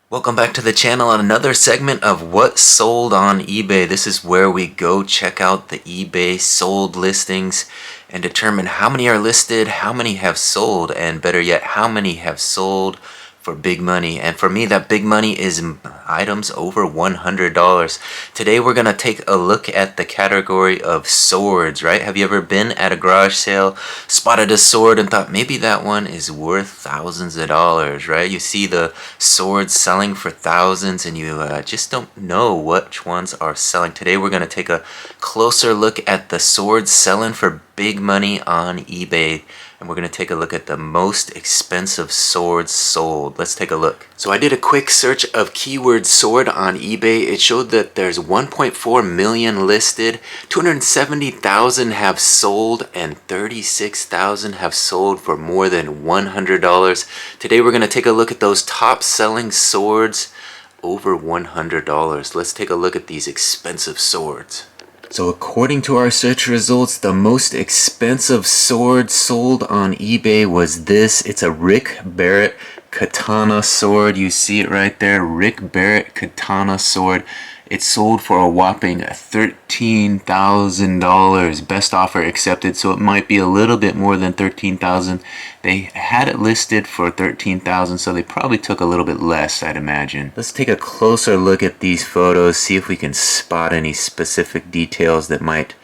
Welcome back to the channel on another segment of what sold on eBay. This is where we go check out the eBay sold listings and determine how many are listed, how many have sold, and better yet, how many have sold for big money. And for me, that big money is items over $100. Today we're going to take a look at the category of swords, right? Have you ever been at a garage sale, spotted a sword and thought maybe that one is worth thousands of dollars, right? You see the swords selling for thousands and you just don't know which ones are selling. Today we're going to take a closer look at the swords selling for big money on eBay, and we're going to take a look at the most expensive swords sold. Let's take a look. So I did a quick search of keyword sword on eBay. It showed that there's 1.4 million listed, 270,000 have sold, and 36,000 have sold for more than $100. Today we're going to take a look at those top selling swords over $100. Let's take a look at these expensive swords. So according to our search results, the most expensive sword sold on eBay was this. It's a Rick Barrett katana sword. You see it right there, Rick Barrett katana sword. It sold for a whopping $13,000. Best offer accepted, so it might be a little bit more than $13,000. They had it listed for $13,000, so they probably took a little bit less, I'd imagine. Let's take a closer look at these photos, see if we can spot any specific details that might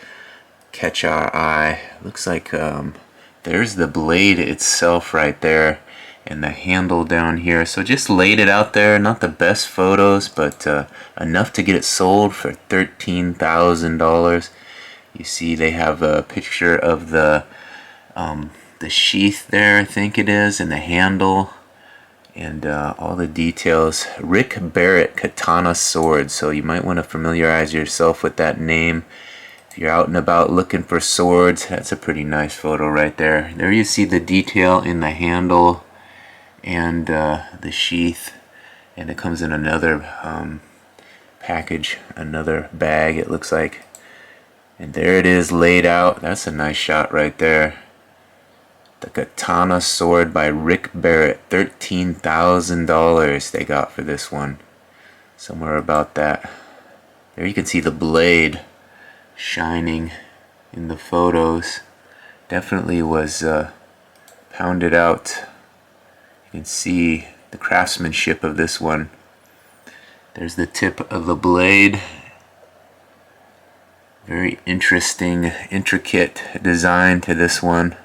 catch our eye. Looks like there's the blade itself right there and the handle down here. So just laid it out there. Not the best photos, but enough to get it sold for $13,000. You see they have a picture of the sheath there, I think it is, and the handle, and all the details. Rick Barrett katana sword. So you might want to familiarize yourself with that name. If you're out and about looking for swords, that's a pretty nice photo right there. There you see the detail in the handle and the sheath, and it comes in another package, another bag it looks like, and there it is laid out. That's a nice shot right there. The katana sword by Rick Barrett, $13,000 they got for this one, somewhere about that. There you can see the blade shining in the photos. Definitely was pounded out. You can see the craftsmanship of this one. There's the tip of the blade. Very interesting, intricate design to this one.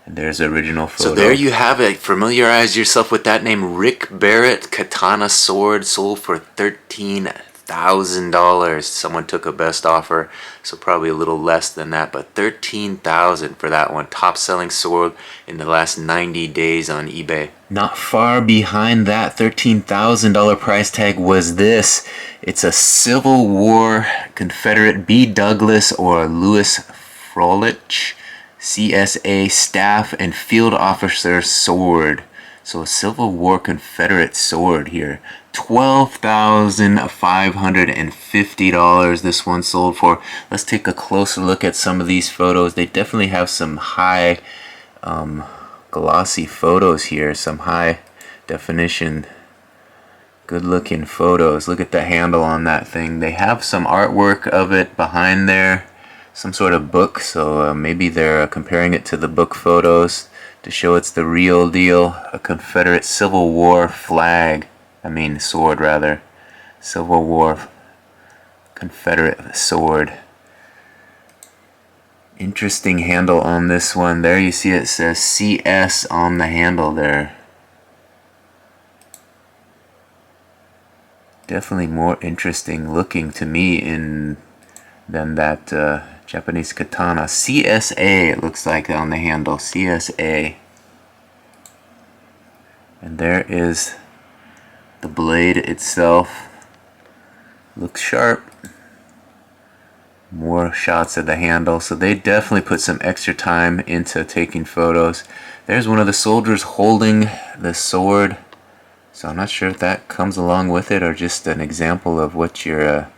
And there's the original photo. So there you have it. Familiarize yourself with that name. Rick Barrett katana sword sold for $13,000. Someone took a best offer, so probably a little less than that, but $13,000 for that one. Top selling sword in the last 90 days on eBay. Not far behind that $13,000 price tag was this. It's a Civil War Confederate B. Douglas or Lewis Froelich CSA staff and field officer sword. So a Civil War Confederate sword here. $12,550 this one sold for. Let's take a closer look at some of these photos. They definitely have some high glossy photos here, some high definition, good looking photos. Look at the handle on that thing. They have some artwork of it behind there, some sort of book, so maybe they're comparing it to the book photos to show it's the real deal. A Confederate Civil War flag, sword rather. Civil War Confederate sword. Interesting handle on this one. There you see it says CS on the handle there. Definitely more interesting looking to me than that Japanese katana. CSA it looks like on the handle. CSA. And there is the blade itself. Looks sharp. More shots of the handle, so they definitely put some extra time into taking photos. There's one of the soldiers holding the sword, so I'm not sure if that comes along with it or just an example of what you're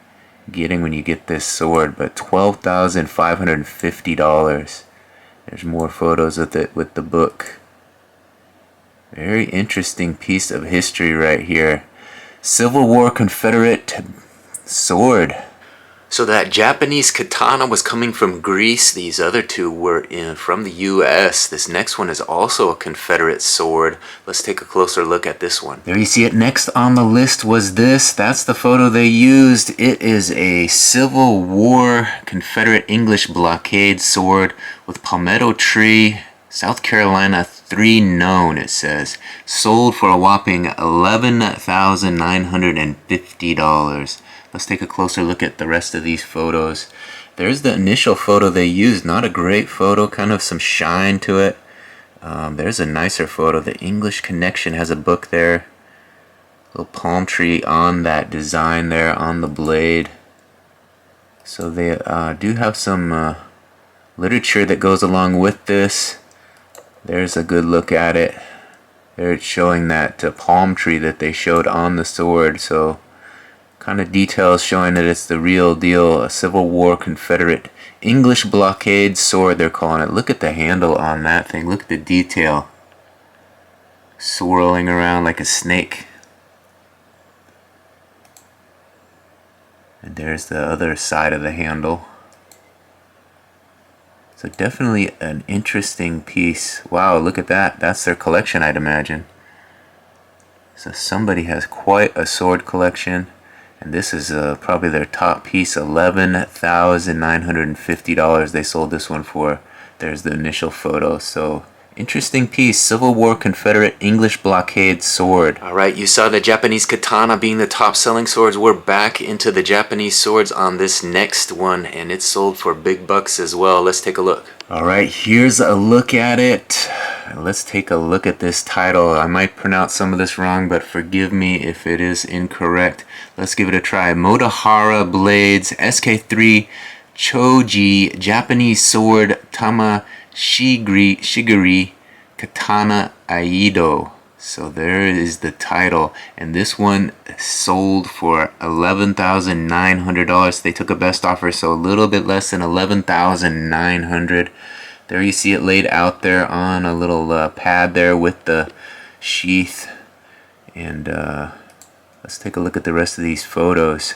getting when you get this sword. But $12,550. There's more photos of it with the book. Very interesting piece of history right here. Civil War Confederate sword. So that Japanese katana was coming from Greece. These other two were from the US. This next one is also a Confederate sword. Let's take a closer look at this one. There you see it. Next on the list was this. That's the photo they used. It is a Civil War Confederate English blockade sword with palmetto tree, South Carolina 3 known, it says. Sold for a whopping $11,950. Let's take a closer look at the rest of these photos. There's the initial photo they used. Not a great photo, kind of some shine to it. There's a nicer photo. The English Connection has a book there. Little palm tree on that design there on the blade. So they do have some literature that goes along with this. There's a good look at it. There it's showing that palm tree that they showed on the sword. So kind of details showing that it's the real deal, a Civil War Confederate English blockade sword they're calling it. Look at the handle on that thing. Look at the detail. Swirling around like a snake. And there's the other side of the handle. So definitely an interesting piece. Wow, look at that. That's their collection, I'd imagine. So somebody has quite a sword collection. And this is probably their top piece, $11,950 they sold this one for. There's the initial photo. So interesting piece, Civil War Confederate English blockade sword. Alright, you saw the Japanese katana being the top selling swords. We're back into the Japanese swords on this next one, and it's sold for big bucks as well. Let's take a look. Alright, here's a look at it. Let's take a look at this title. I might pronounce some of this wrong, but forgive me if it is incorrect. Let's give it a try. Motohara Blades SK3 Choji Japanese Sword Tama Shigiri Katana Aido. So there is the title, and this one sold for $11,900. They took a best offer, so a little bit less than $11,900. There you see it laid out there on a little pad there with the sheath. And let's take a look at the rest of these photos.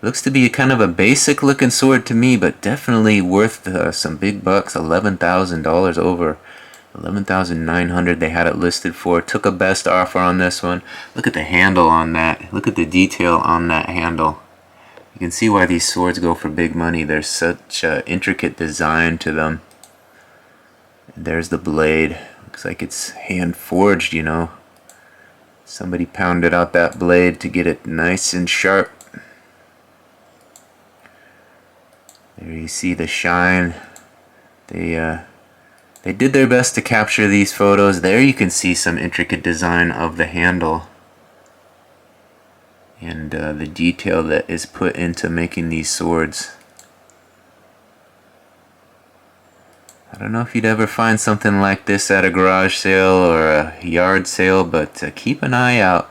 Looks to be kind of a basic looking sword to me, but definitely worth some big bucks. $11,000 over. $11,900 they had it listed for. Took a best offer on this one. Look at the handle on that. Look at the detail on that handle. You can see why these swords go for big money. There's such intricate design to them. There's the blade. Looks like it's hand forged, you know. Somebody pounded out that blade to get it nice and sharp. There you see the shine. They did their best to capture these photos. There you can see some intricate design of the handle. And the detail that is put into making these swords. I don't know if you'd ever find something like this at a garage sale or a yard sale, but keep an eye out.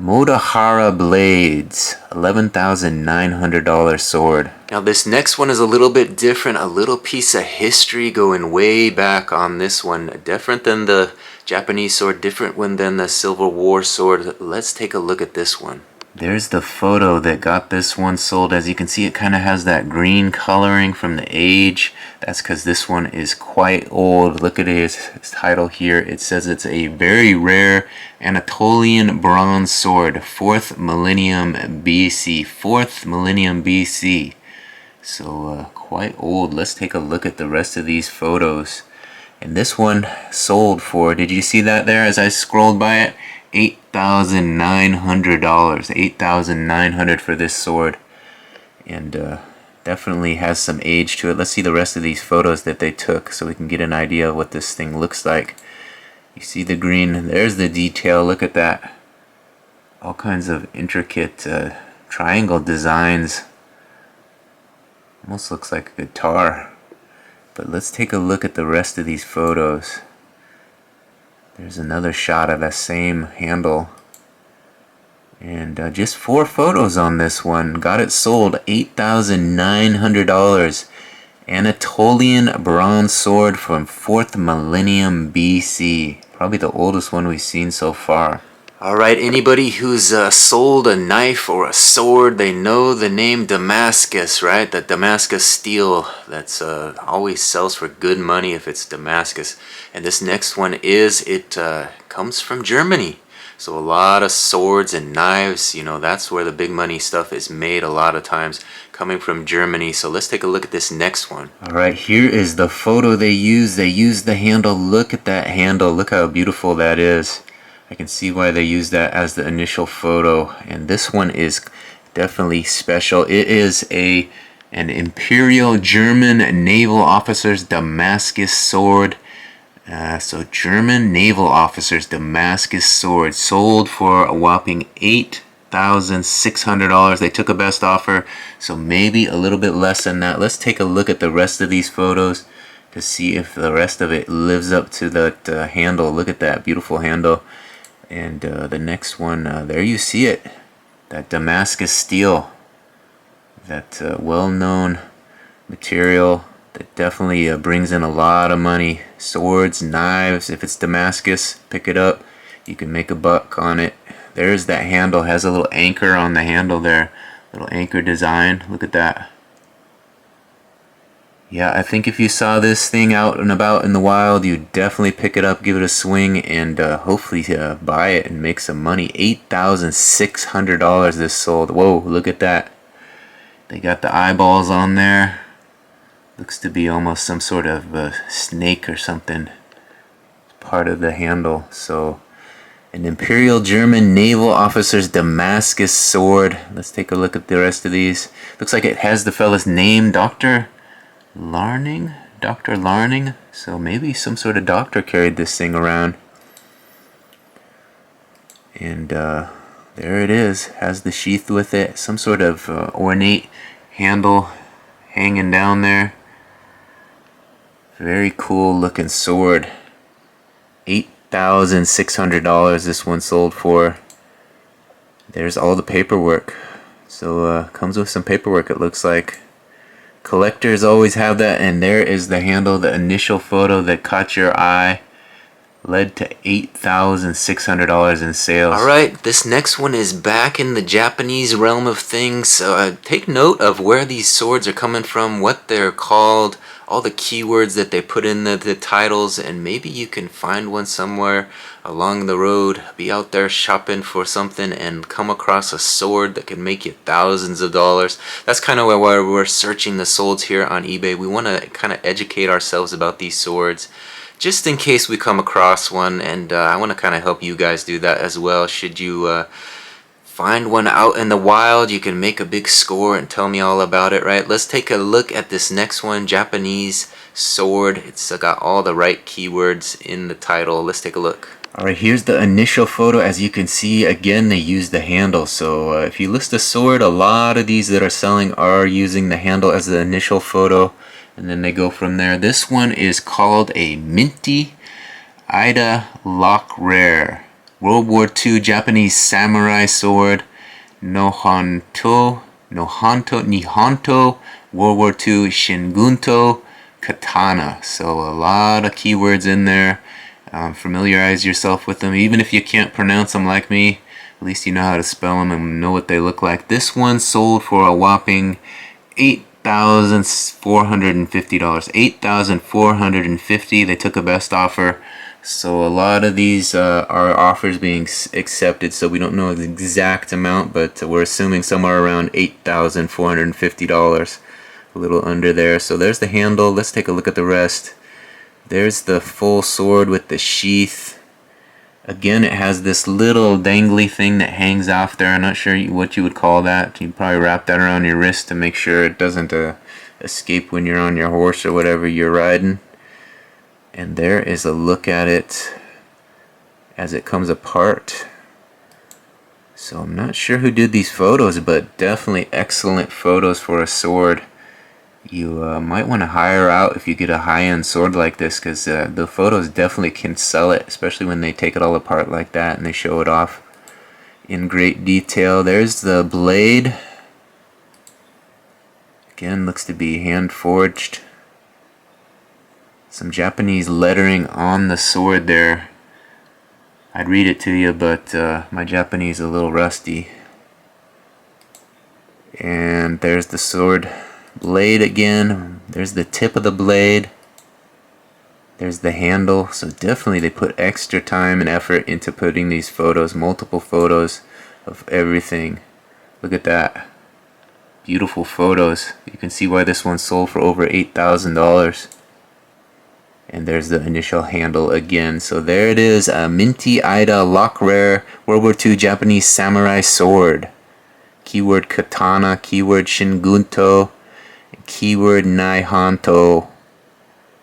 Motohara Blades, $11,900 sword. Now this next one is a little bit different, a little piece of history going way back on this one. Different than the Japanese sword, different than the Civil War sword. Let's take a look at this one. There's the photo that got this one sold. As you can see, it kind of has that green coloring from the age. That's because this one is quite old. Look at his title here. It says it's a very rare Anatolian bronze sword, 4th millennium BC. 4th millennium BC. So quite old. Let's take a look at the rest of these photos. And this one sold for, did you see that there as I scrolled by it? $8,900. $8,900 for this sword. And definitely has some age to it. Let's see the rest of these photos that they took so we can get an idea of what this thing looks like. You see the green, there's the detail, look at that. All kinds of intricate triangle designs. Almost looks like a guitar. But let's take a look at the rest of these photos. There's another shot of that same handle. And just 4 photos on this one. Got it sold, $8,900. Anatolian bronze sword from 4th millennium BC. Probably the oldest one we've seen so far. Alright, anybody who's sold a knife or a sword, they know the name Damascus, right? The Damascus steel that's always sells for good money if it's Damascus. And this next one comes from Germany. So a lot of swords and knives, you know, that's where the big money stuff is made a lot of times, coming from Germany. So let's take a look at this next one. Alright, here is the photo they use. They use the handle. Look at that handle. Look how beautiful that is. I can see why they use that as the initial photo. And this one is definitely special. It is an Imperial German naval officer's Damascus sword. So German naval officer's Damascus sword, sold for a whopping $8,600. They took a best offer, so maybe a little bit less than that. Let's take a look at the rest of these photos to see if the rest of it lives up to that handle. Look at that beautiful handle. And the next one, there you see it, that Damascus steel, that well-known material that definitely brings in a lot of money. Swords, knives, if it's Damascus, pick it up. You can make a buck on it. There's that handle, has a little anchor on the handle there, little anchor design. Look at that. Yeah, I think if you saw this thing out and about in the wild, you'd definitely pick it up, give it a swing, and hopefully buy it and make some money. $8,600 this sold. Whoa, look at that. They got the eyeballs on there. Looks to be almost some sort of snake or something. Part of the handle. So, an Imperial German naval officer's Damascus sword. Let's take a look at the rest of these. Looks like it has the fella's name, Dr. Larning? Dr. Larning? So maybe some sort of doctor carried this thing around. And there it is. Has the sheath with it. Some sort of ornate handle hanging down there. Very cool looking sword. $8,600 this one sold for. There's all the paperwork. So comes with some paperwork, it looks like. Collectors always have that, and there is the handle. The initial photo that caught your eye led to $8,600 in sales. Alright, this next one is back in the Japanese realm of things. Take note of where these swords are coming from, what they're called, all the keywords that they put in the titles, and maybe you can find one somewhere along the road. Be out there shopping for something and come across a sword that can make you thousands of dollars. That's kind of why we're searching the swords here on eBay. We want to kind of educate ourselves about these swords, just in case we come across one, and I want to kind of help you guys do that as well. Should you find one out in the wild, you can make a big score and tell me all about it, right? Let's take a look at this next one, Japanese sword. It's got all the right keywords in the title. Let's take a look. Alright, here's the initial photo. As you can see, again, they use the handle. So if you list a sword, a lot of these that are selling are using the handle as the initial photo, and then they go from there. This one is called a Minty Ida Lock Rare. World War II Japanese samurai sword. Nihonto, World War II Shingunto katana. So a lot of keywords in there. Familiarize yourself with them. Even if you can't pronounce them like me, at least you know how to spell them and know what they look like. This one sold for a whopping $8,450. $8,450. They took a best offer. So a lot of these are offers being accepted, so we don't know the exact amount, but we're assuming somewhere around $8,450, a little under there. So there's the handle. Let's take a look at the rest. There's the full sword with the sheath. Again, it has this little dangly thing that hangs off there. I'm not sure what you would call that. You'd probably wrap that around your wrist to make sure it doesn't escape when you're on your horse or whatever you're riding. And there is a look at it as it comes apart. So I'm not sure who did these photos, but definitely excellent photos for a sword. You might want to hire out if you get a high-end sword like this, because the photos definitely can sell it, especially when they take it all apart like that and they show it off in great detail. There's the blade. Again, looks to be hand-forged. Some Japanese lettering on the sword there. I'd read it to you, but my Japanese is a little rusty. And there's the sword blade again. There's the tip of the blade. There's the handle. So definitely they put extra time and effort into putting these photos, multiple photos of everything. Look at that. Beautiful photos. You can see why this one sold for over $8,000. And there's the initial handle again. So there it is, a Minty Ida Lock Rare World War II Japanese Samurai Sword. Keyword katana, keyword shingunto, keyword naihanto.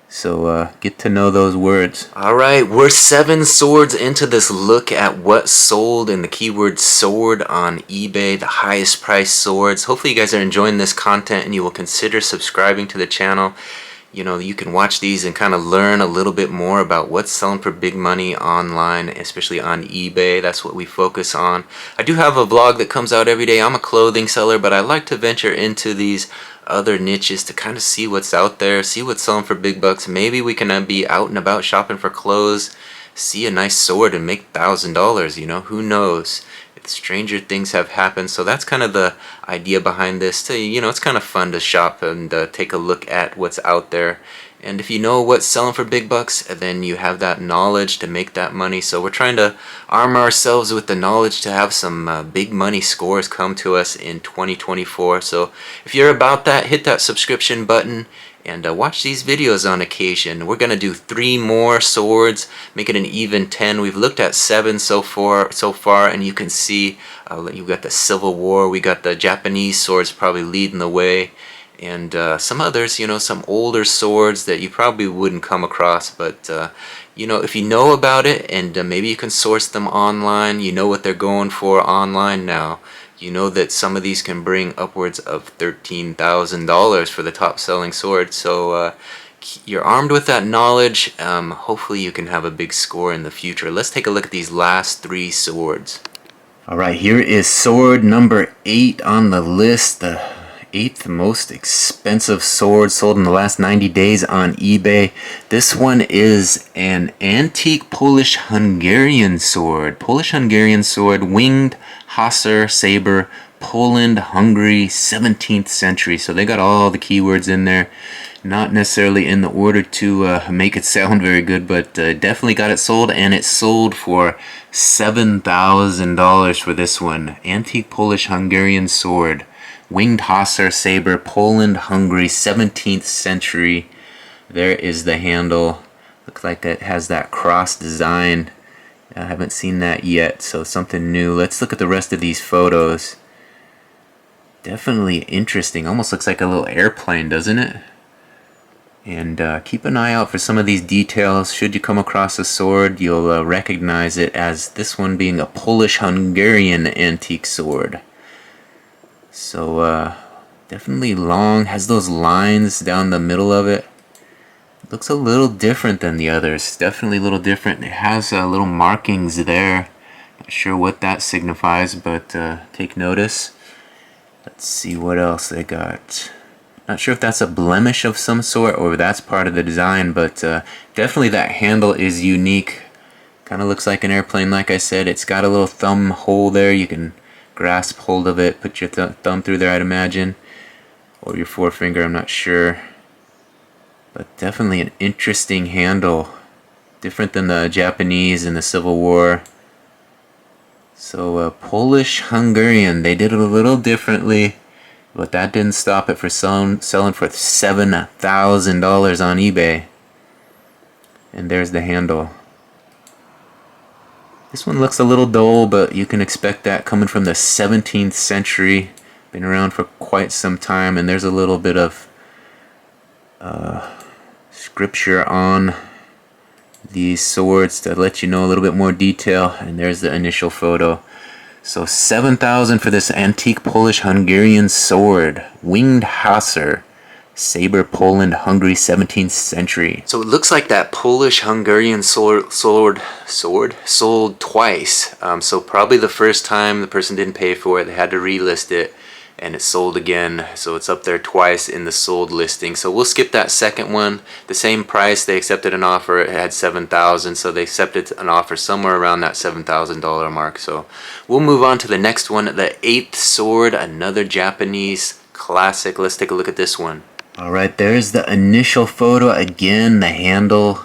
So get to know those words. Alright, we're 7 swords into this look at what sold in the keyword sword on eBay, the highest priced swords. Hopefully you guys are enjoying this content and you will consider subscribing to the channel. You know, you can watch these and kind of learn a little bit more about what's selling for big money online, especially on eBay. That's what we focus on. I do have a vlog that comes out every day. I'm a clothing seller, but I like to venture into these other niches to kind of see what's out there, see what's selling for big bucks. Maybe we can be out and about shopping for clothes, see a nice sword and make $1,000, you know, who knows? Stranger things have happened. So that's kind of the idea behind this. You know, it's kind of fun to shop and take a look at what's out there. And if you know what's selling for big bucks, then you have that knowledge to make that money. So we're trying to arm ourselves with the knowledge to have some big money scores come to us in 2024. So if you're about that, hit that subscription button and watch these videos on occasion. We're gonna do 3 more swords, make it an even 10. We've looked at 7 so far, and you can see you got the Civil War, we got the Japanese swords probably leading the way, and some others, you know, some older swords that you probably wouldn't come across, but you know, if you know about it and maybe you can source them online, you know what they're going for online now. You know that some of these can bring upwards of $13,000 for the top selling sword. So you're armed with that knowledge. Hopefully you can have a big score in the future. Let's take a look at these last 3 swords. Alright, here is sword number 8 on the list. The 8th most expensive sword sold in the last 90 days on eBay. This one is an antique Polish-Hungarian sword. Polish-Hungarian sword, winged Hussar saber, Poland, Hungary, 17th century. So they got all the keywords in there. Not necessarily in the order to make it sound very good, but definitely got it sold, and it sold for $7,000 for this one. Antique Polish-Hungarian sword, winged Hussar saber, Poland, Hungary, 17th century. There is the handle. Looks like it has that cross design. I haven't seen that yet, so something new. Let's look at the rest of these photos. Definitely interesting. Almost looks like a little airplane, doesn't it? And keep an eye out for some of these details. Should you come across a sword, you'll recognize it as this one being a Polish-Hungarian antique sword. So definitely long, has those lines down the middle of it. Looks a little different than the others. Definitely a little different. It has little markings there. Not sure what that signifies, but take notice. Let's see what else they got. Not sure if that's a blemish of some sort or that's part of the design, but definitely that handle is unique. Kind of looks like an airplane, like I said. It's got a little thumb hole there. You can grasp hold of it, put your thumb through there, I'd imagine, or your forefinger, I'm not sure. But definitely an interesting handle, different than the Japanese in the Civil War. So Polish-Hungarian, they did it a little differently, but that didn't stop it for selling for $7,000 on eBay. And there's the handle. This one looks a little dull, but you can expect that coming from the 17th century. Been around for quite some time, and there's a little bit of scripture on these swords to let you know a little bit more detail. And there's the initial photo. So $7,000 for this antique Polish-Hungarian sword, winged Hussar saber, Poland, Hungary, 17th century. So it looks like that Polish-Hungarian sword sold twice. So probably the first time the person didn't pay for it, they had to relist it. and it sold again, so it's up there twice in the sold listing. So we'll skip that second one. The same price, they accepted an offer. It had 7,000, so they accepted an offer somewhere around that $7,000 mark. So we'll move on to the next one, the eighth sword, another Japanese classic. Let's take a look at this one. All right, there's the initial photo again. The handle,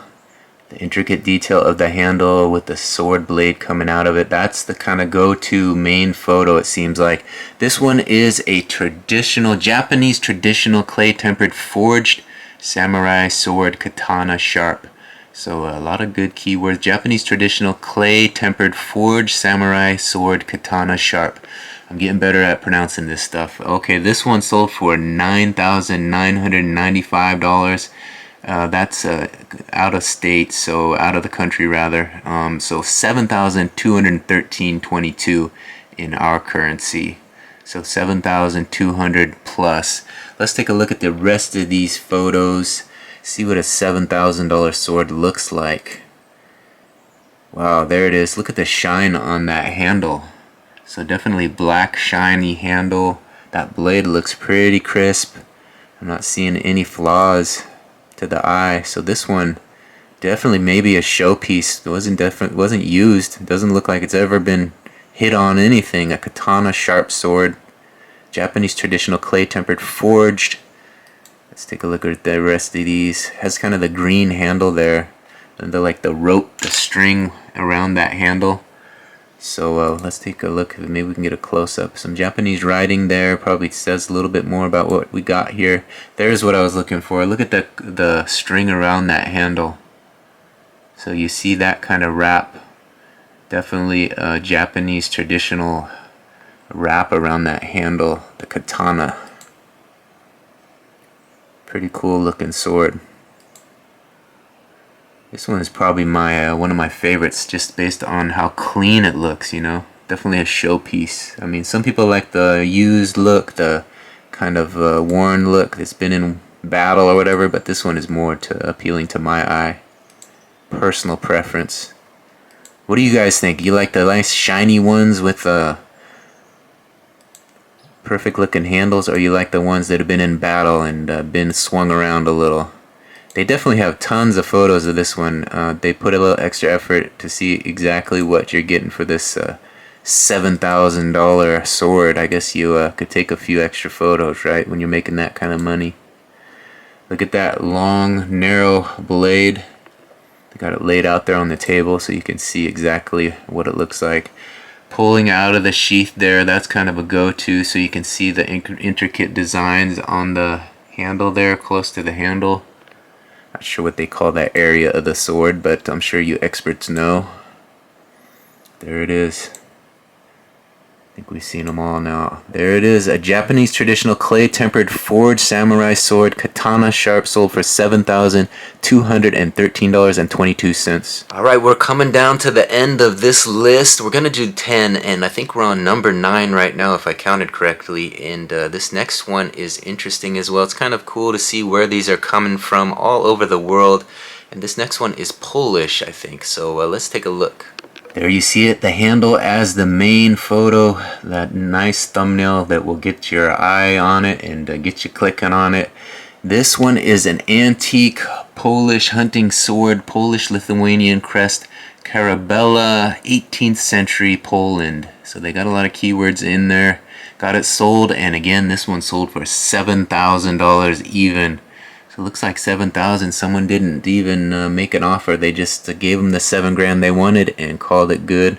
the intricate detail of the handle with the sword blade coming out of it. That's the kind of go-to main photo, it seems like. This one is a traditional, Japanese traditional clay-tempered forged samurai sword, katana sharp. So a lot of good keywords. Japanese traditional clay-tempered forged samurai sword, katana sharp. I'm getting better at pronouncing this stuff. Okay, this one sold for $9,995. That's out of state, so out of the country rather. So $7,213.22 in our currency. So 7,200 plus. Let's take a look at the rest of these photos. See what a $7,000 sword looks like. Wow, there it is. Look at the shine on that handle. So definitely black shiny handle. That blade looks pretty crisp. I'm not seeing any flaws to the eye. So this one definitely maybe a showpiece. It wasn't used. It doesn't look like it's ever been hit on anything. A katana sharp sword, Japanese traditional clay tempered forged. Let's take a look at the rest of these. Has kind of the green handle there, and the rope, the string around that handle. So let's take a look. Maybe we can get a close-up. Some Japanese writing there. Probably says a little bit more about what we got here. There's what I was looking for. Look at the string around that handle. So you see that kind of wrap. Definitely a Japanese traditional wrap around that handle. The katana. Pretty cool looking sword. This one is probably my one of my favorites, just based on how clean it looks, you know. Definitely a showpiece. I mean, some people like the used look, the kind of worn look that's been in battle or whatever, but this one is more appealing to my eye. Personal preference. What do you guys think? You like the nice shiny ones with perfect looking handles, or you like the ones that have been in battle and been swung around a little? They definitely have tons of photos of this one. They put a little extra effort to see exactly what you're getting for this $7,000 sword. I guess you could take a few extra photos, right, when you're making that kind of money. Look at that long, narrow blade. They got it laid out there on the table so you can see exactly what it looks like. Pulling out of the sheath there, that's kind of a go-to, so you can see the intricate designs on the handle there, close to the handle. Not sure what they call that area of the sword, but I'm sure you experts know. There it is. I think we've seen them all now. There it is, a Japanese traditional clay-tempered forged samurai sword, katana sharp, sold for $7,213.22. Alright, we're coming down to the end of this list. We're going to do 10, and I think we're on number 9 right now, if I counted correctly. And this next one is interesting as well. It's kind of cool to see where these are coming from all over the world. And this next one is Polish, I think. So let's take a look. There you see it, the handle as the main photo, that nice thumbnail that will get your eye on it and get you clicking on it. This one is an antique Polish hunting sword, Polish-Lithuanian crest, Carabella, 18th century Poland. So they got a lot of keywords in there. Got it sold, and again, this one sold for $7,000 even. So it looks like $7,000. Someone didn't even make an offer. They just gave them the $7,000 they wanted and called it good.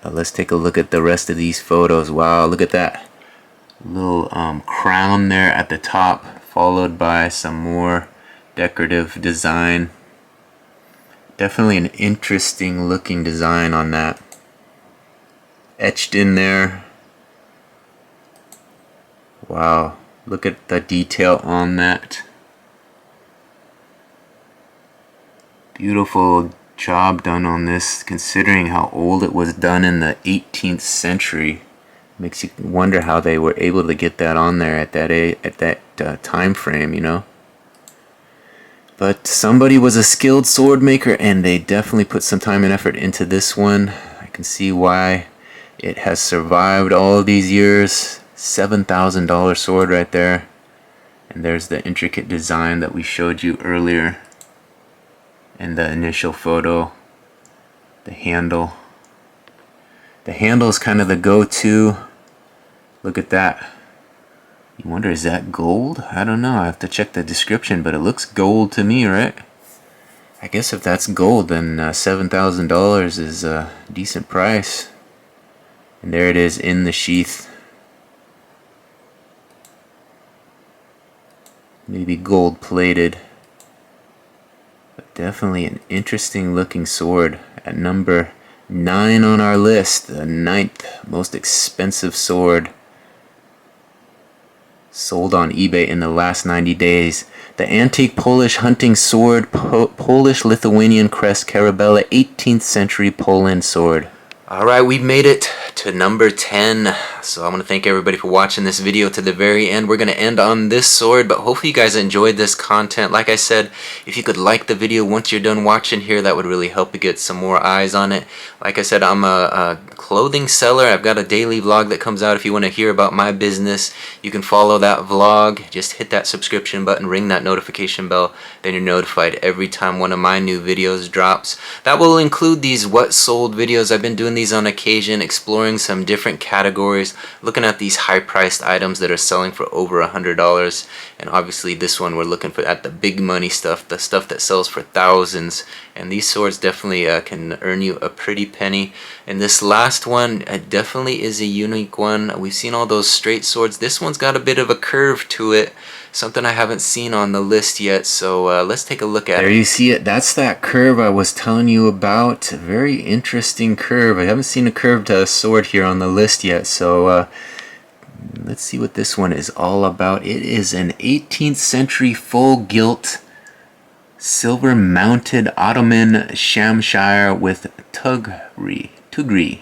Let's take a look at the rest of these photos. Wow, look at that little crown there at the top, followed by some more decorative design. Definitely an interesting looking design on that. Etched in there. Wow, look at the detail on that. Beautiful job done on this, considering how old it was done in the 18th century. Makes you wonder how they were able to get that on there at that time frame, you know. But somebody was a skilled sword maker, and they definitely put some time and effort into this one. I can see why it has survived all of these years. $7,000 sword right there. And there's the intricate design that we showed you earlier in the initial photo. The handle. The handle is kind of the go-to. Look at that. You wonder, is that gold? I don't know. I have to check the description, but it looks gold to me, right? I guess if that's gold, then $7,000 is a decent price. And there it is in the sheath. Maybe gold plated. But definitely an interesting looking sword. At number 9 on our list, the 9th most expensive sword sold on eBay in the last 90 days. The antique Polish hunting sword, Polish-Lithuanian crest Carabella, 18th century Poland sword. Alright, we've made it to number 10. So I want to thank everybody for watching this video to the very end. We're going to end on this sword, but hopefully you guys enjoyed this content. Like I said, if you could like the video once you're done watching here, that would really help you get some more eyes on it. Like I said, I'm a clothing seller. I've got a daily vlog that comes out. If you want to hear about my business, you can follow that vlog. Just hit that subscription button, ring that notification bell, then you're notified every time one of my new videos drops. That will include these what sold videos. I've been doing these on occasion, exploring some different categories, looking at these high-priced items that are selling for over $100. And obviously this one we're looking at the big money stuff, the stuff that sells for thousands. And these swords definitely can earn you a pretty penny. And this last one definitely is a unique one. We've seen all those straight swords. This one's got a bit of a curve to it, something I haven't seen on the list yet. So let's take a look at it. There you see it. That's that curve I was telling you about. Very interesting curve. I haven't seen a curved sword here on the list yet. So let's see what this one is all about. It is an 18th century full gilt silver mounted Ottoman Shamshire with tugri.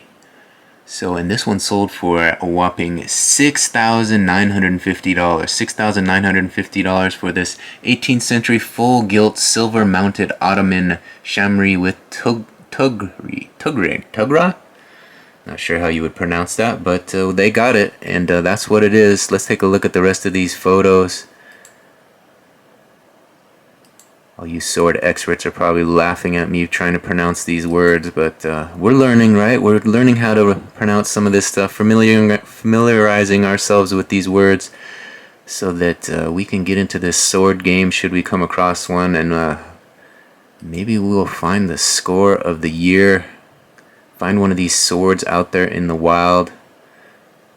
So, and this one sold for a whopping $6,950. $6,950 for this 18th century full gilt silver mounted Ottoman Shamri with tugra? Not sure how you would pronounce that, but they got it, and that's what it is. Let's take a look at the rest of these photos. All you sword experts are probably laughing at me trying to pronounce these words, but we're learning, right? We're learning how to pronounce some of this stuff, familiarizing ourselves with these words so that we can get into this sword game should we come across one, and maybe we'll find the score of the year, find one of these swords out there in the wild,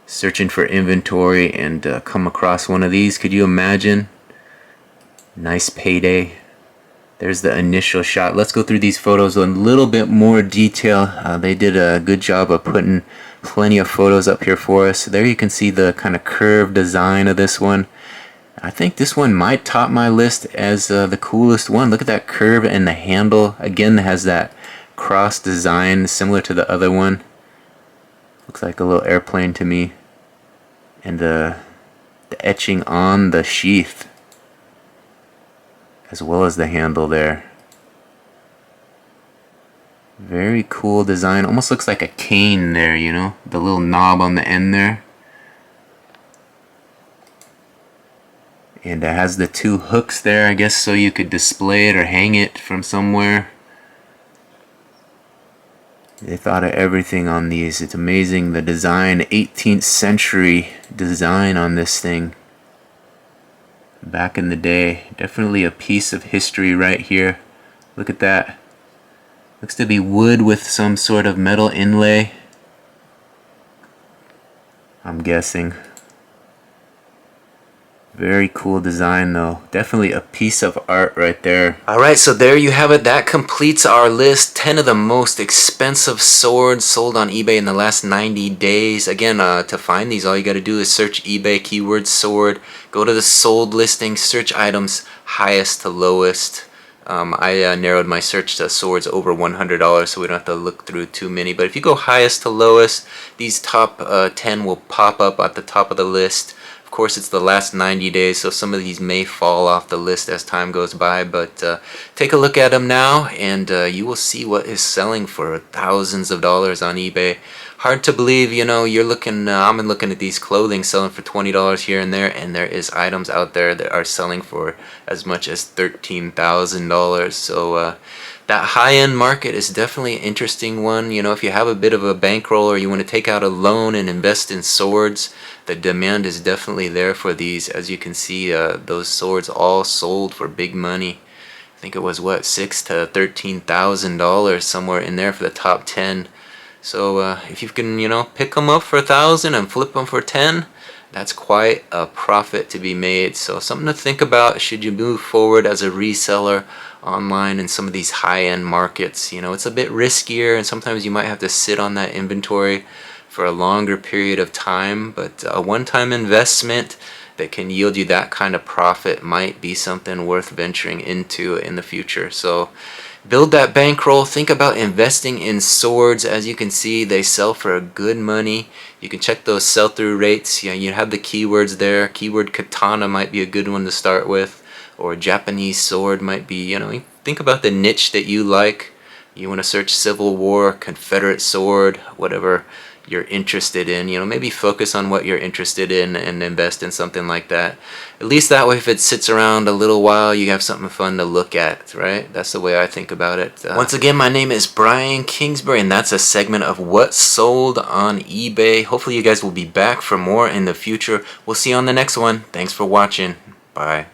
searching for inventory, and come across one of these. Could you imagine? Nice payday. There's the initial shot. Let's go through these photos in a little bit more detail. They did a good job of putting plenty of photos up here for us. There you can see the kind of curved design of this one. I think this one might top my list as the coolest one. Look at that curve and the handle. Again, it has that cross design similar to the other one. Looks like a little airplane to me. And the etching on the sheath, as well as the handle there. Very cool design. Almost looks like a cane there, you know, the little knob on the end there. And it has the two hooks there, I guess, so you could display it or hang it from somewhere. They thought of everything on these. It's amazing, the design, 18th century design on this thing. Back in the day, definitely a piece of history right here. Look at that. Looks to be wood with some sort of metal inlay, I'm guessing. Very cool design though. Definitely a piece of art right there. Alright, so there you have it. That completes our list. 10 of the most expensive swords sold on eBay in the last 90 days. Again, to find these, all you gotta do is search eBay, keyword sword, go to the sold listing, search items highest to lowest. I narrowed my search to swords over $100 so we don't have to look through too many. But if you go highest to lowest, these top 10 will pop up at the top of the list. Of course, it's the last 90 days, so some of these may fall off the list as time goes by, but take a look at them now, and you will see what is selling for thousands of dollars on eBay. Hard to believe, you know, you're looking, I'm looking at these clothing selling for $20 here and there is items out there that are selling for as much as $13,000. So that high-end market is definitely an interesting one. You know, if you have a bit of a bankroll or you want to take out a loan and invest in swords, the demand is definitely there for these. As you can see, those swords all sold for big money. I think it was what, $6,000 to $13,000, somewhere in there for the top 10. So if you can, you know, pick them up for 1,000 and flip them for 10, that's quite a profit to be made. So something to think about should you move forward as a reseller online in some of these high-end markets. You know, it's a bit riskier, and sometimes you might have to sit on that inventory for a longer period of time, but a one-time investment that can yield you that kind of profit might be something worth venturing into in the future. So build that bankroll. Think about investing in swords. As you can see, they sell for good money. You can check those sell-through rates. You know, you have the keywords there. Keyword katana might be a good one to start with, or Japanese sword might be, you know, think about the niche that you like. You want to search Civil War, Confederate sword, whatever you're interested in. You know, maybe focus on what you're interested in and invest in something like that. At least that way, if it sits around a little while, you have something fun to look at, right? That's the way I think about it. Once again, my name is Brian Kingsbury, and that's a segment of what sold on eBay. Hopefully you guys will be back for more in the future. We'll see you on the next one. Thanks for watching. Bye.